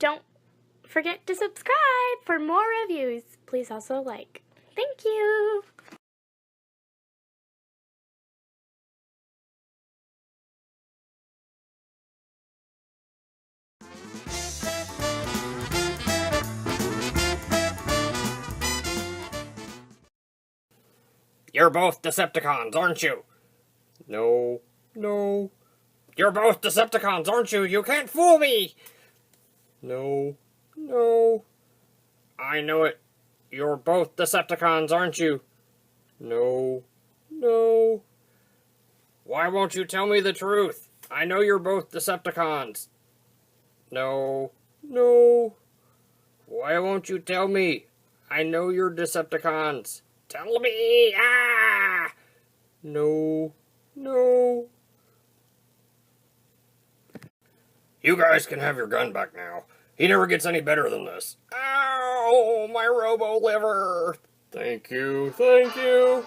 don't forget to subscribe for more reviews. Please also like. Thank you. You're both Decepticons, aren't you? No. No. You're both Decepticons, aren't you? You can't fool me! No. No. I know it. You're both Decepticons, aren't you? No. No. Why won't you tell me the truth? I know you're both Decepticons. No. No. Why won't you tell me? I know you're Decepticons. Tell me! Ah! No. No. You guys can have your gun back now. He never gets any better than this. Ow! My robo-liver! Thank you. Thank you.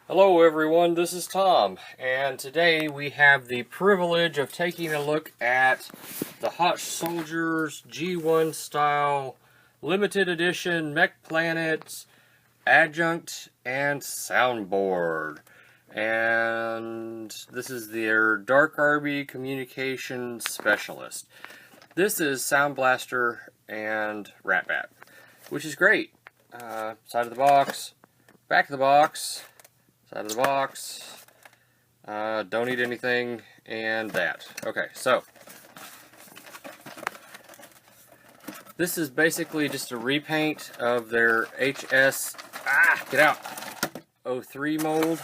Hello everyone, this is Tom, and today we have the privilege of taking a look at the Hot Soldiers G1 style limited edition Mech Planets adjunct and soundboard. And this is their Dark Arby Communication Specialist. This is Sound Blaster and Rat Bat, which is great. Side of the box, back of the box, side of the box, don't need anything, and that. Okay, so this is basically just a repaint of their HS03 mold,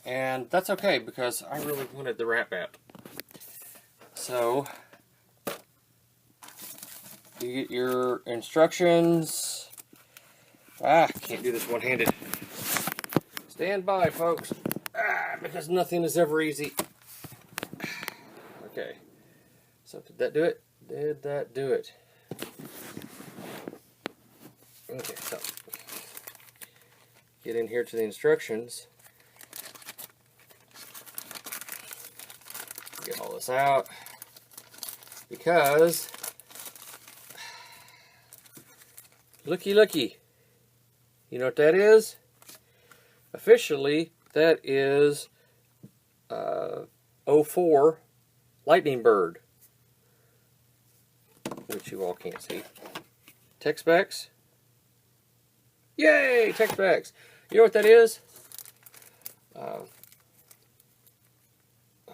and that's okay because I really wanted the Rat Bat. So you get your instructions. Can't do this one-handed. Stand by, folks, because nothing is ever easy. Okay, so did that do it? Did that do it? Okay, so get in here to the instructions. Get all this out, because looky, you know what that is? Officially, that is 04 Lightning Bird, which you all can't see. Tech specs. Yay, tech specs. You know what that is?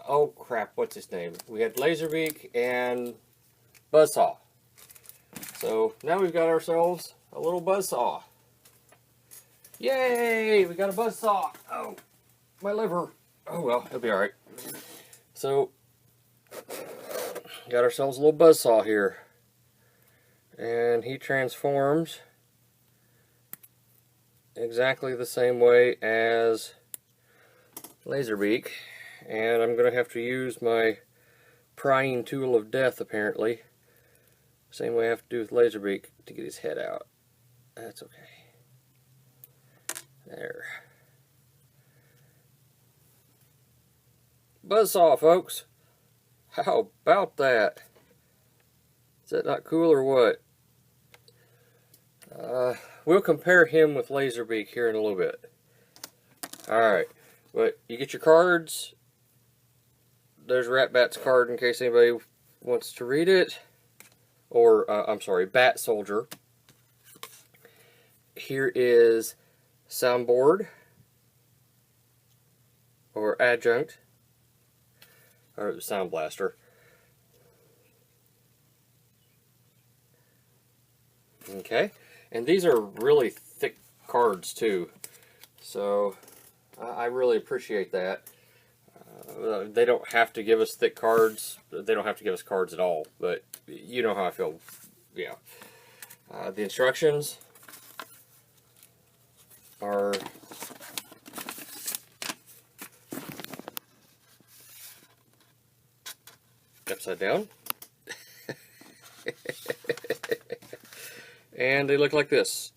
Oh crap, what's his name? We had Laserbeak and Buzzsaw. So now we've got ourselves a little Buzzsaw. Yay! We got a buzzsaw. Oh, my liver. Oh well, it'll be alright. So, got ourselves a little buzzsaw here. And he transforms exactly the same way as Laserbeak. And I'm going to have to use my prying tool of death, apparently. Same way I have to do with Laserbeak to get his head out. That's okay. There. Buzzsaw, folks. How about that? Is that not cool or what? We'll compare him with Laserbeak here in a little bit. Alright, but you get your cards. There's Rat Bat's card in case anybody wants to read it. Or, I'm sorry, Bat Soldier. Here is Soundboard, or adjunct, or Sound Blaster. Okay, and these are really thick cards too, so I really appreciate that. They don't have to give us thick cards. They don't have to give us cards at all, but you know how I feel. Yeah. The instructions are upside down. and they look like this.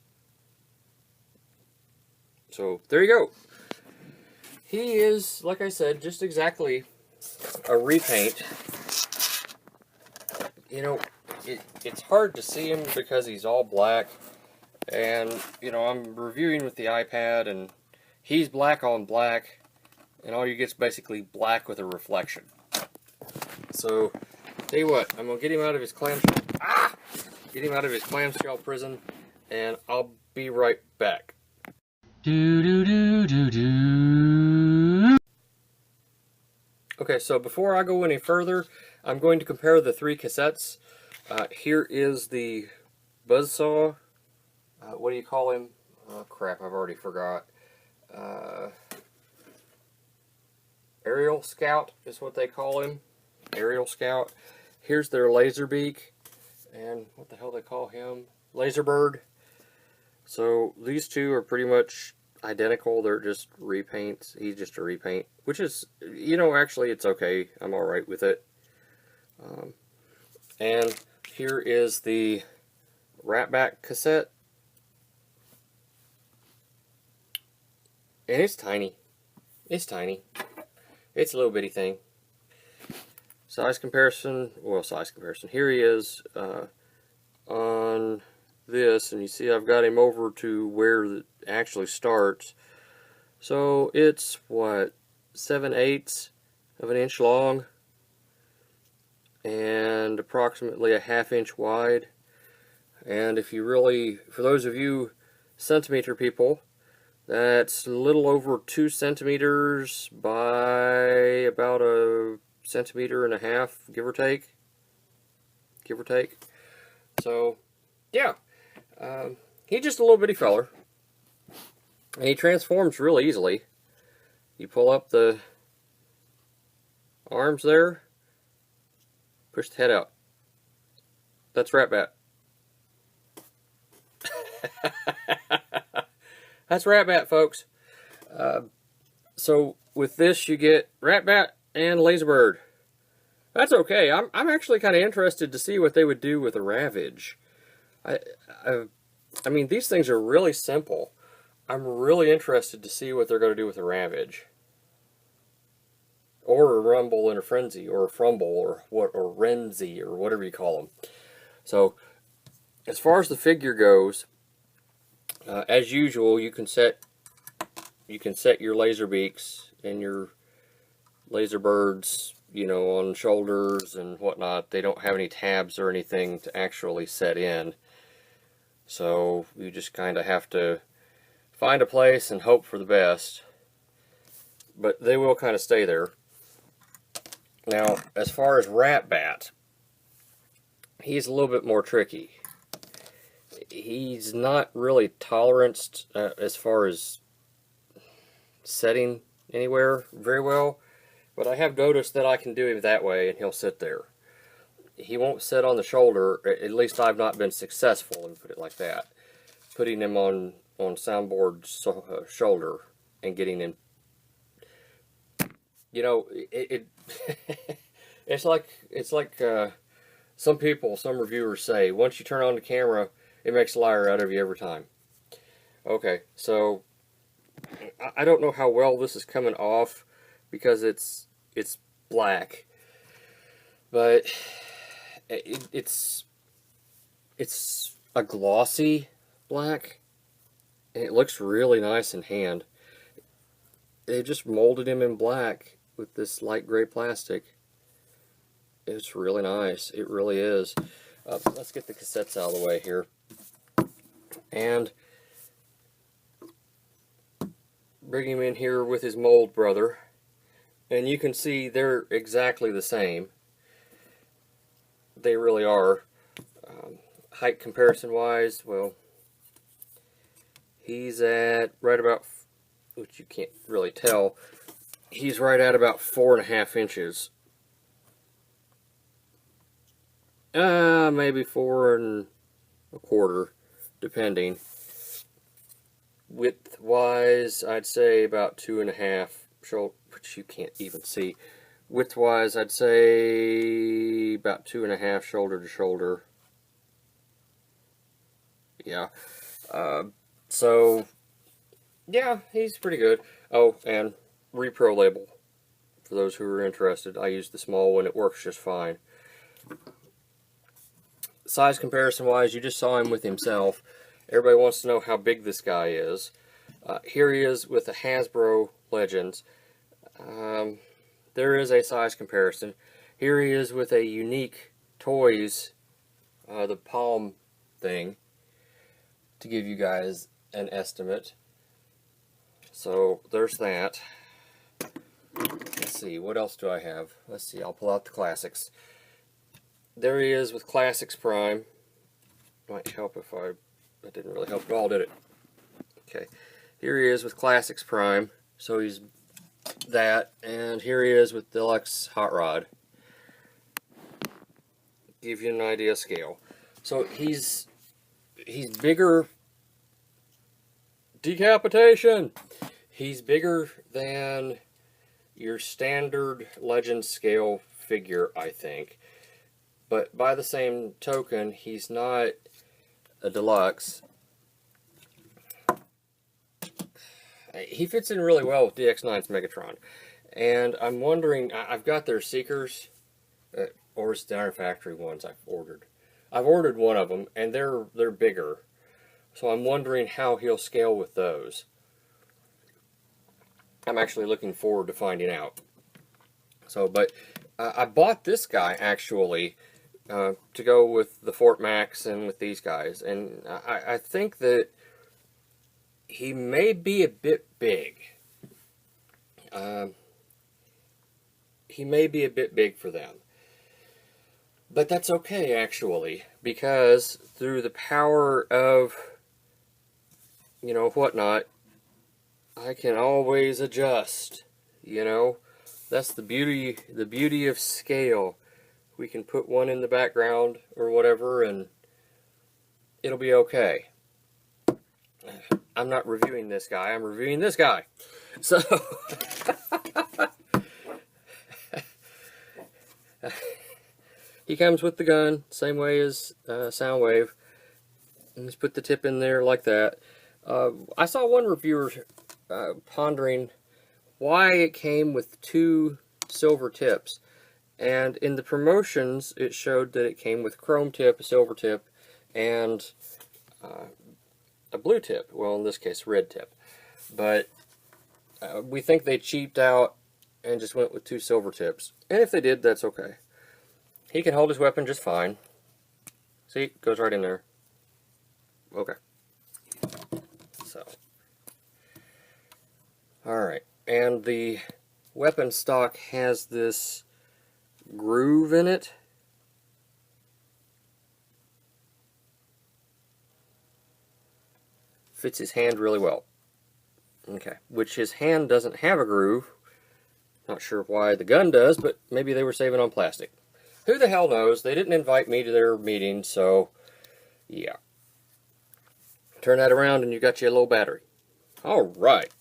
So there you go. He is, like I said, just exactly a repaint. You know, it's hard to see him because he's all black, and you know, I'm reviewing with the iPad and he's black on black, and all you get is basically black with a reflection. So tell you what, I'm gonna get him out of his clamshell. Get him out of his clamshell prison, and I'll be right back. Okay, so before I go any further, I'm going to compare the three cassettes. Here is the buzzsaw. What do you call him? Oh crap, I've already forgot. Aerial Scout is what they call him. Aerial Scout. Here's their Laserbeak. And what the hell they call him? Laserbird. So these two are pretty much identical. They're just repaints. He's just a repaint, which is, you know, actually it's okay. I'm alright with it. And here is the Ratback cassette. And it's tiny. It's tiny. It's a little bitty thing. Size comparison. Well, size comparison. Here he is on this, and you see I've got him over to where it actually starts. So it's what, 7/8 of an inch long and approximately a ½ inch wide. And if you really, for those of you centimeter people, that's a little over 2 centimeters by about a 1.5 centimeters, give or take. Give or take. So, yeah. He's just a little bitty feller. And he transforms real easily. You pull up the arms there, push the head out. That's Ratbat. That's Ratbat, folks. So with this you get Ratbat and Laserbird. That's okay. I'm actually kind of interested to see what they would do with a Ravage. I mean, these things are really simple. I'm really interested to see what they're going to do with a Ravage. Or a Rumble and a Frenzy, or a Frumble, or Renzi, or whatever you call them. So, as far as the figure goes, as usual, you can set your Laserbeaks and your Laserbirds, you know, on shoulders and whatnot. They don't have any tabs or anything to actually set in. So you just kind of have to find a place and hope for the best. But they will kind of stay there. Now, as far as Ratbat, he's a little bit more tricky. He's not really toleranced as far as setting anywhere very well. But I have noticed that I can do him that way and he'll sit there. He won't sit on the shoulder. At least I've not been successful, let me put it like that. Putting him on Soundboard's shoulder and getting him. You know, it's like some reviewers say, once you turn on the camera, it makes a liar out of you every time. Okay, so I don't know how well this is coming off because it's black, but it's a glossy black, and it looks really nice in hand. They just molded him in black with this light gray plastic. It's really nice. It really is. Let's get the cassettes out of the way here. And bring him in here with his mold brother. And you can see they're exactly the same. They really are. Height comparison wise, well, he's at right about, which you can't really tell, he's right at about 4.5 inches. Maybe 4.25, depending. Width wise, I'd say about 2.5, which you can't even see. Width wise, I'd say about 2.5 shoulder to shoulder. Yeah. So, yeah, he's pretty good. Oh, and repro label. For those who are interested, I use the small one. It works just fine. Size comparison wise, you just saw him with himself. Everybody wants to know how big this guy is. Here he is with a Hasbro Legends. There is a size comparison. Here he is with a Unique Toys, the palm thing, to give you guys an estimate. So there's that. Let's see, what else do I have? Let's see, I'll pull out the classics. There he is with Classics Prime. Might help if that didn't really help at all, did it? Okay, here he is with Classics Prime. So he's that, and here he is with Deluxe Hot Rod. Give you an idea of scale. So he's bigger. Decapitation! He's bigger than your standard Legend scale figure, I think. But by the same token, he's not a deluxe. He fits in really well with DX9's Megatron. And I'm wondering, I've got their Seekers, or it's the factory ones I've ordered. I've ordered one of them, and they're bigger. So I'm wondering how he'll scale with those. I'm actually looking forward to finding out. So, but I bought this guy actually to go with the Fort Max and with these guys, and I think that he may be a bit big. He may be a bit big for them. But that's okay, actually, because through the power of, you know, whatnot, I can always adjust, you know. That's the beauty of scale. We can put one in the background or whatever, and it'll be okay. I'm not reviewing this guy, I'm reviewing this guy. So, he comes with the gun, same way as Soundwave. And just put the tip in there like that. I saw one reviewer pondering why it came with 2 silver tips. And in the promotions, it showed that it came with chrome tip, a silver tip, and a blue tip. Well, in this case, red tip. But we think they cheaped out and just went with 2 silver tips. And if they did, that's okay. He can hold his weapon just fine. See, it goes right in there. Okay. So. Alright. And the weapon stock has this groove in it. Fits his hand really well. Okay. Which his hand doesn't have a groove. Not sure why the gun does, but maybe they were saving on plastic. Who the hell knows? They didn't invite me to their meeting, so yeah. Turn that around and you got your little battery. Alright.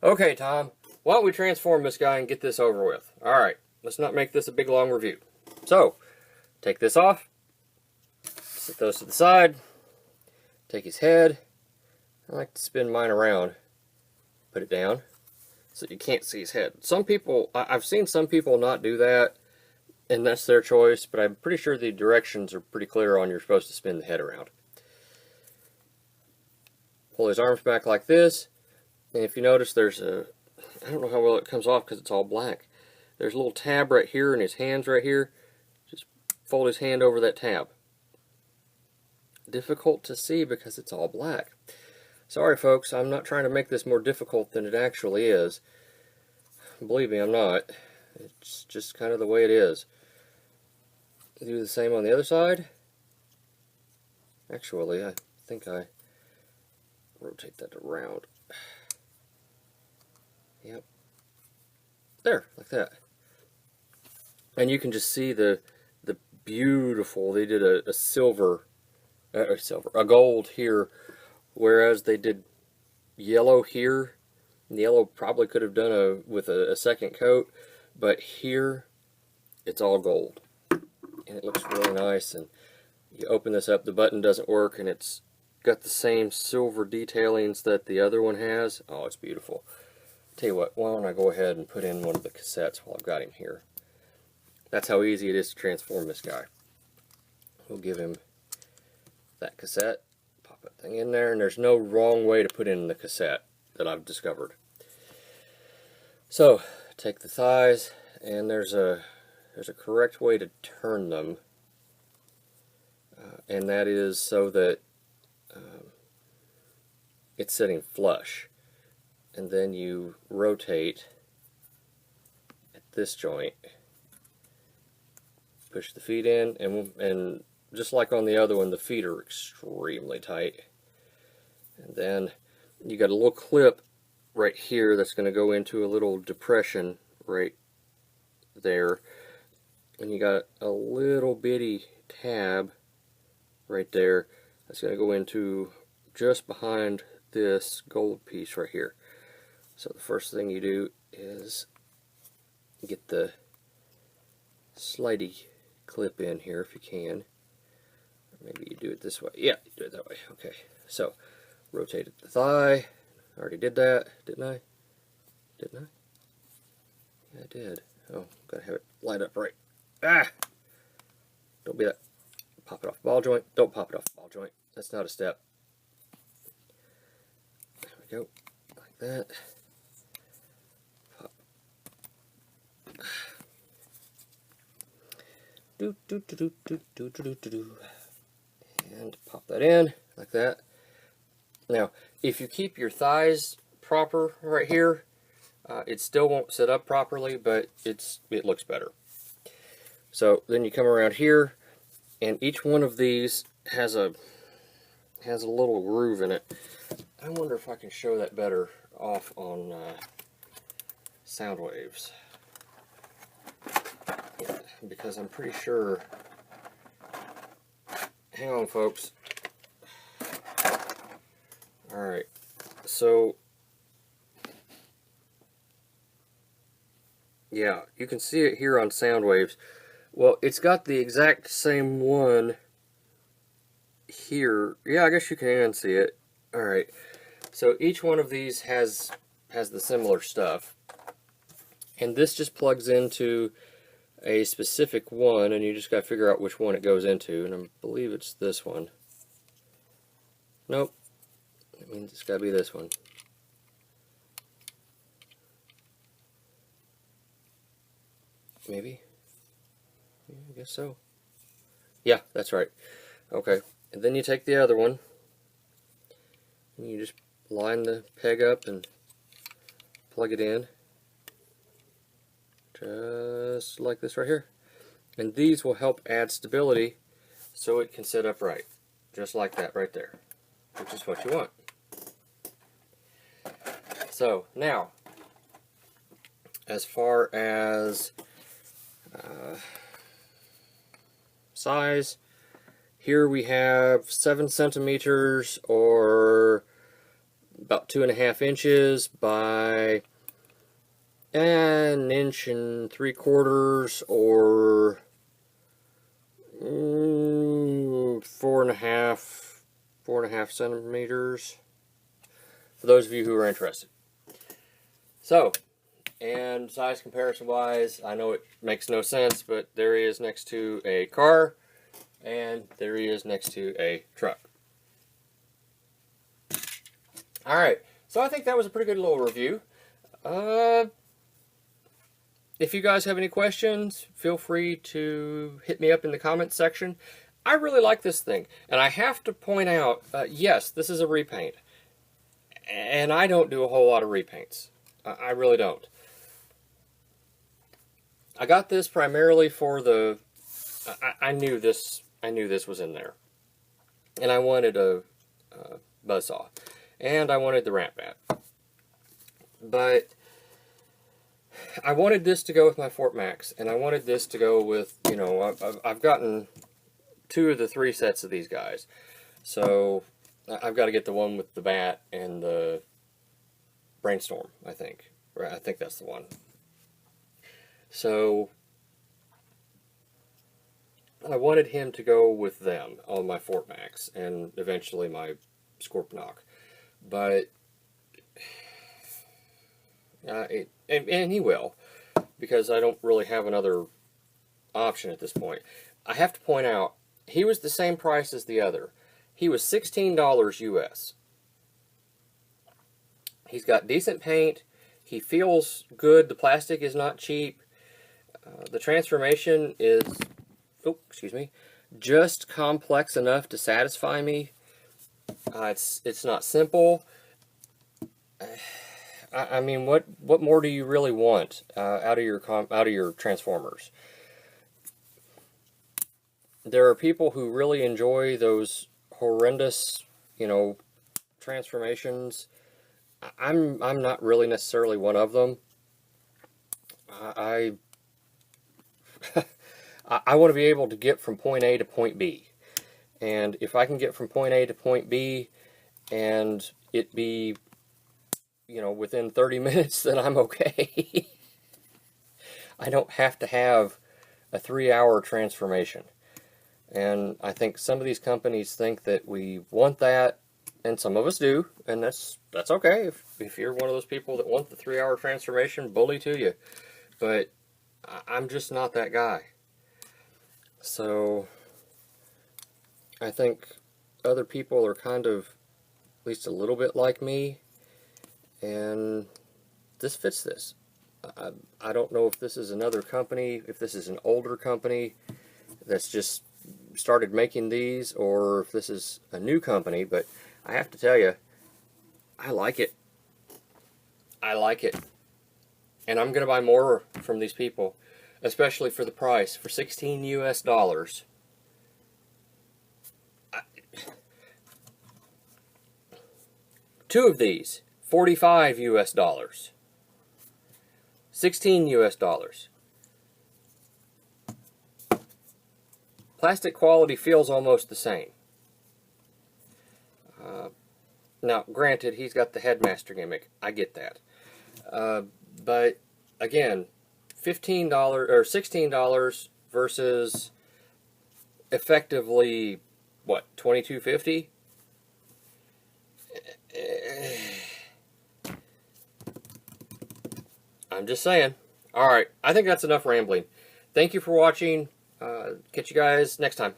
Okay, Tom. Why don't we transform this guy and get this over with? Alright. Let's not make this a big long review. So, take this off. Set those to the side. Take his head. I like to spin mine around. Put it down so you can't see his head. Some people, I've seen some people not do that, and that's their choice, but I'm pretty sure the directions are pretty clear on you're supposed to spin the head around. Pull his arms back like this, and if you notice there's a, I don't know how well it comes off because it's all black. There's a little tab right here and his hand's right here. Just fold his hand over that tab. Difficult to see because it's all black. Sorry folks, I'm not trying to make this more difficult than it actually is. Believe me, I'm not. It's just kind of the way it is. Do the same on the other side. Actually, I think I rotate that around. Yep. There, like that. And you can just see the beautiful, they did a gold here, whereas they did yellow here. And the yellow probably could have done with a second coat, but here it's all gold. And it looks really nice, and you open this up, the button doesn't work, and it's got the same silver detailings that the other one has. Oh, it's beautiful. Tell you what, why don't I go ahead and put in one of the cassettes while I've got him here. That's how easy it is to transform this guy. We'll give him that cassette, pop that thing in there, and there's no wrong way to put in the cassette that I've discovered. So, take the thighs, and there's a correct way to turn them, and that is so that it's sitting flush. And then you rotate at this joint, push the feet in, and just like on the other one, the feet are extremely tight. And then you got a little clip right here that's going to go into a little depression right there, and you got a little bitty tab right there that's going to go into just behind this gold piece right here. So the first thing you do is get the slidey clip in here if you can. Or maybe you do it this way. Yeah, you do it that way. Okay. So rotate the thigh. I already did that, didn't I? Didn't I? Yeah, I did. Oh, gotta have it lined up right. Ah! Don't be that. Pop it off the ball joint. Don't pop it off the ball joint. That's not a step. There we go. Like that. Pop. Do do do do do do do do do. And pop that in like that. Now, if you keep your thighs proper right here, it still won't sit up properly, but it looks better. So then you come around here, and each one of these has a little groove in it. I wonder if I can show that better off on Soundwaves, because I'm pretty sure. Hang on, folks. Alright, so yeah, you can see it here on Soundwaves. Well, it's got the exact same one here. Yeah, I guess you can see it. Alright, so each one of these has the similar stuff. And this just plugs into a specific one, and you just got to figure out which one it goes into. And I believe it's this one. Nope. That means it's got to be this one. Maybe? Yeah, I guess so. Yeah, that's right. Okay. And then you take the other one, and you just line the peg up and plug it in. Just like this right here. And these will help add stability so it can sit upright. Just like that right there. Which is what you want. So now, as far as size, here we have 7 centimeters or about 2.5 inches by 1 3/4 or 4.5 centimeters, for those of you who are interested. So, and size comparison wise, I know it makes no sense, but there he is next to a car, and there he is next to a truck. Alright, so I think that was a pretty good little review. If you guys have any questions, feel free to hit me up in the comments section. I really like this thing, and I have to point out, yes, this is a repaint, and I don't do a whole lot of repaints. I really don't. I got this primarily for the. I knew this was in there, and I wanted a buzzsaw, and I wanted the ramp bat, but I wanted this to go with my Fort Max, and I wanted this to go with, you know, I've gotten 2 of the 3 sets of these guys, so I've got to get the one with the bat and the Brainstorm, I think. Right, I think that's the one. So I wanted him to go with them on my Fort Max, and eventually my Scorponok. But and he will, because I don't really have another option at this point. I have to point out, he was the same price as the other. He was $16 US. He's got decent paint. He feels good. The plastic is not cheap. The transformation is, oh, excuse me, just complex enough to satisfy me. It's not simple. I mean, what more do you really want out of your transformers? There are people who really enjoy those horrendous, you know, transformations. I'm not really necessarily one of them. I want to be able to get from point A to point B. And if I can get from point A to point B and it be, you know, within 30 minutes, then I'm okay. I don't have to have a 3-hour transformation. And I think some of these companies think that we want that, and some of us do, and that's okay. If you're one of those people that want the 3-hour transformation, bully to you. But I'm just not that guy. So I think other people are kind of at least a little bit like me, and this fits this. I don't know if this is another company, if this is an older company that's just started making these, or if this is a new company, but I have to tell you, I like it. I like it. And I'm going to buy more from these people, especially for the price, for $16 US. Two of these, $45 US. 16 US. Plastic quality feels almost the same. Now, granted, he's got the headmaster gimmick. I get that. But again, $15 or $16 versus effectively what, $22.50? I'm just saying. All right, I think that's enough rambling. Thank you for watching. Catch you guys next time.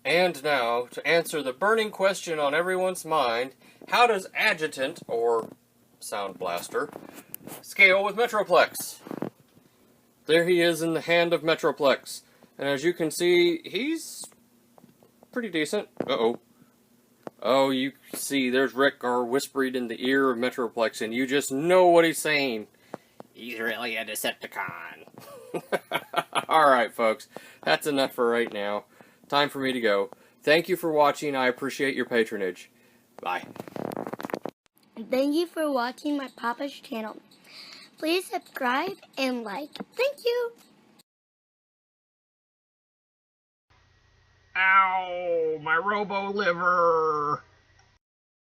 And now, to answer the burning question on everyone's mind, how does Adjutant, or Sound Blaster, scale with Metroplex? There he is in the hand of Metroplex. And as you can see, he's pretty decent. Uh-oh. Oh, you see, there's Rick whispering in the ear of Metroplex, and you just know what he's saying. He's really a Decepticon. Alright, folks. That's enough for right now. Time for me to go. Thank you for watching. I appreciate your patronage. Bye. Thank you for watching my Papa's channel. Please subscribe and like. Thank you. Ow! My robo liver!